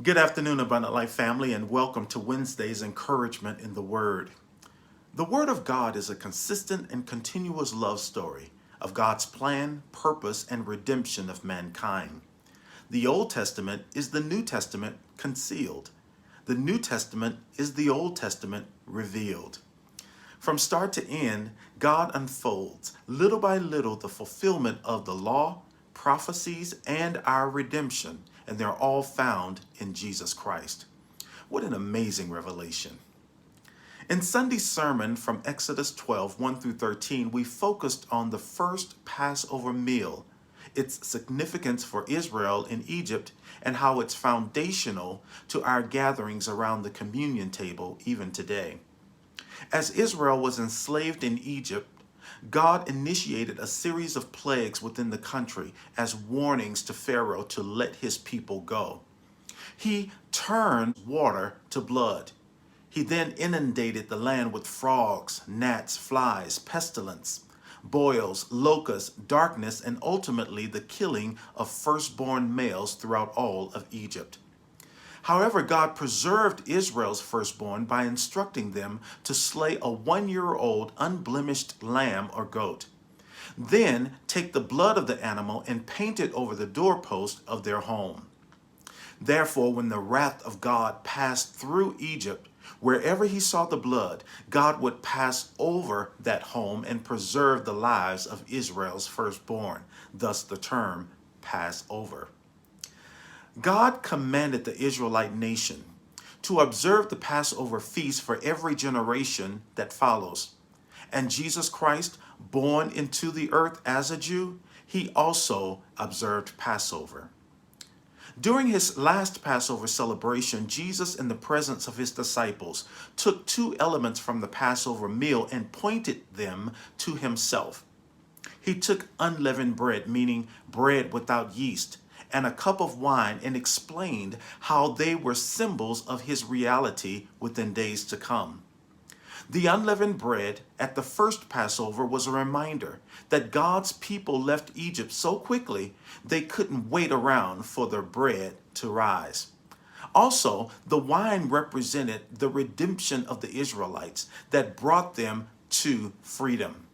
Good afternoon, Abundant Life family, and welcome to Wednesday's Encouragement in the Word. The Word of God is a consistent and continuous love story of God's plan, purpose, and redemption of mankind. The Old Testament is the New Testament concealed. The New Testament is the Old Testament revealed. From start to end, God unfolds little by little the fulfillment of the law, prophecies, and our redemption, and they're all found in Jesus Christ. What an amazing revelation. In Sunday's sermon from Exodus 12, 1 through 13, we focused on the first Passover meal, its significance for Israel in Egypt, and how it's foundational to our gatherings around the communion table even today. As Israel was enslaved in Egypt, God initiated a series of plagues within the country as warnings to Pharaoh to let his people go. He turned water to blood. He then inundated the land with frogs, gnats, flies, pestilence, boils, locusts, darkness, and ultimately the killing of firstborn males throughout all of Egypt. However, God preserved Israel's firstborn by instructing them to slay a 1-year-old unblemished lamb or goat. Then take the blood of the animal and paint it over the doorpost of their home. Therefore, when the wrath of God passed through Egypt, wherever he saw the blood, God would pass over that home and preserve the lives of Israel's firstborn, thus the term Passover. God commanded the Israelite nation to observe the Passover feast for every generation that follows. And Jesus Christ, born into the earth as a Jew, he also observed Passover. During his last Passover celebration, Jesus, in the presence of his disciples, took 2 elements from the Passover meal and pointed them to himself. He took unleavened bread, meaning bread without yeast, and a cup of wine, and explained how they were symbols of his reality within days to come. The unleavened bread at the first Passover was a reminder that God's people left Egypt so quickly they couldn't wait around for their bread to rise. Also, the wine represented the redemption of the Israelites that brought them to freedom.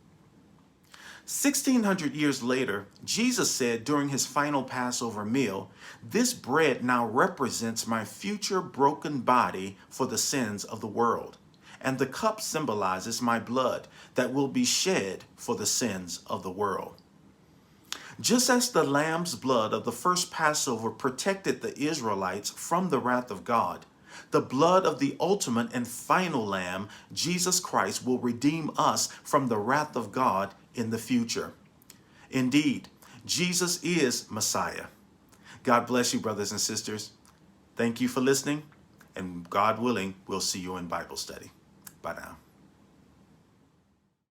1,600 years later, Jesus said during his final Passover meal, "This bread now represents my future broken body for the sins of the world, and the cup symbolizes my blood that will be shed for the sins of the world." Just as the lamb's blood of the first Passover protected the Israelites from the wrath of God, the blood of the ultimate and final lamb, Jesus Christ, will redeem us from the wrath of God in the future. Indeed, Jesus is Messiah. God bless you, brothers and sisters. Thank you for listening, and God willing, we'll see you in Bible study. Bye now.